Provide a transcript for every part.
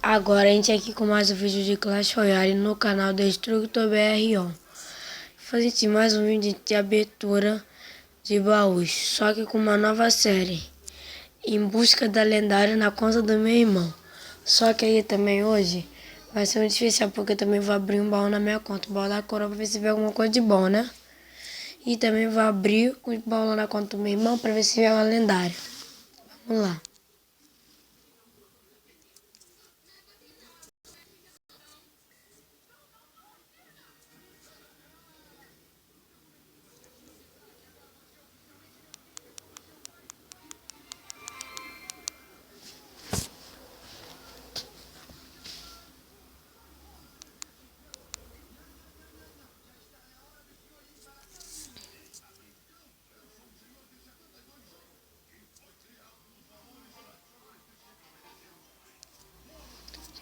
Agora a gente aqui com mais um vídeo de Clash Royale no canal Destructor BR. Fazer mais um vídeo de abertura de baús, só que com uma nova série, em busca da lendária na conta do meu irmão. Só que aí também hoje vai ser muito difícil, porque eu também vou abrir um baú na minha conta, o baú da coroa, pra ver se vê alguma coisa de bom, né? E também vou abrir o baú lá na conta do meu irmão pra ver se vê uma lendária. Vamos lá.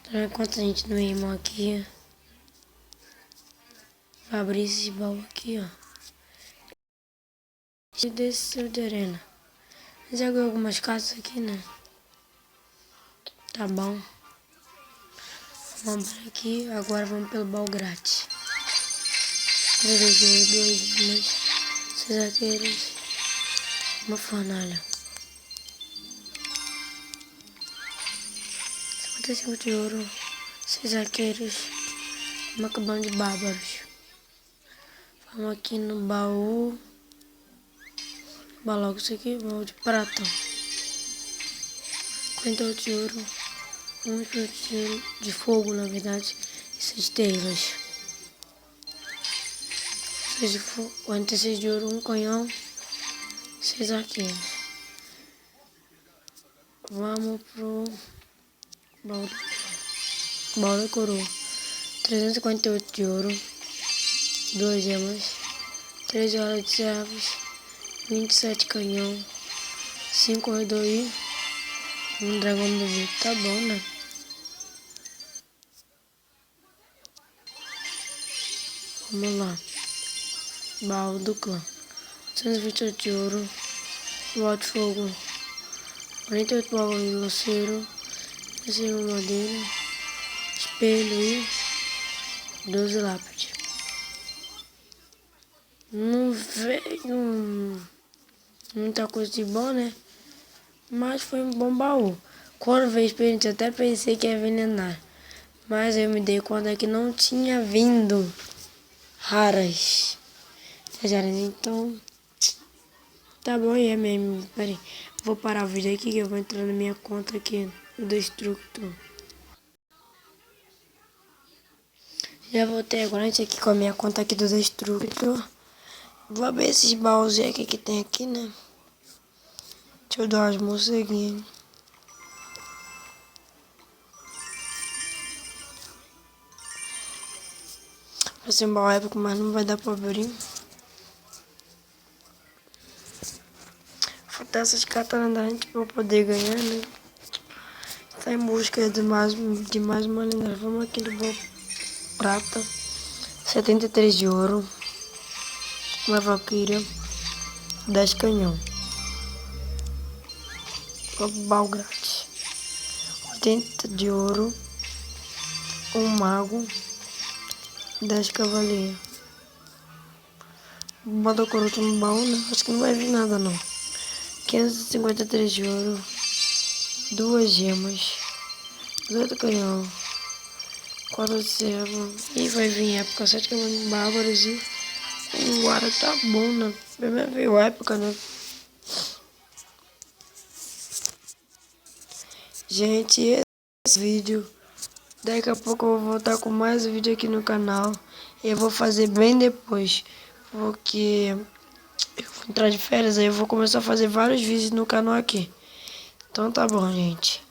Então, enquanto a gente não irmão aqui, vai abrir esse baú aqui, ó. E desse de arena. Já ganhei algumas caças aqui, né? Tá bom. Vamos por aqui, agora vamos pelo baú grátis. 2, 6 arqueiros, uma fornalha. 55 de ouro, 6 arqueiros, uma cabana de bárbaros. Vamos aqui no baú. Logo isso aqui, baú de prata. 48 de ouro, 1 de fogo, na verdade, e 6 estrelas. 6 de fogo, 46 de ouro, 1 canhão, 6 arqueiros. Vamos pro baú da coroa. 348 de ouro, 2 gemas, 13 horas de servos, 27 canhão, 5 corredor e um dragão do vento. Tá bom, né? Vamos lá. Baú do clã. 128 de ouro, baú de fogo, 48 baú de luceiro, terceiro madeira, espelho e 12 lápide. Não veio muita coisa de bom, né? Mas foi um bom baú. Quando veio experiência, até pensei que ia envenenar. Mas eu me dei conta que não tinha vindo raras. Então, tá bom, e é mesmo. Peraí, vou parar o vídeo aqui que eu vou entrar na minha conta aqui do Destructor. Já voltei agora, a gente aqui com a minha conta aqui do Destructor. Vou abrir esses baús aqui que tem aqui, né? Deixa eu dar umas morceguinhas. Vai ser um baú épico, mas não vai dar pra abrir. Falta essas cartas da gente pra poder ganhar, né? Tá em busca de mais uma lendária. Vamos aqui do baú prata. 73 de ouro. Uma valquíria. 10 canhão. Um baú grátis. 80 de ouro. Um mago. 10 cavaleiros. Bota coroa no baú, né? Acho que não vai vir nada, não. 553 de ouro. 2 gemas. 18 canhão. 4 de servo. E vai vir época. 7 cavaleiros bárbaros e um guarda. Tá bom, né? Primeiro veio época, né? Gente, esse vídeo. Daqui a pouco eu vou voltar com mais um vídeo aqui no canal. Eu vou fazer bem depois, porque eu vou entrar de férias, aí eu vou começar a fazer vários vídeos no canal aqui. Então tá bom, gente.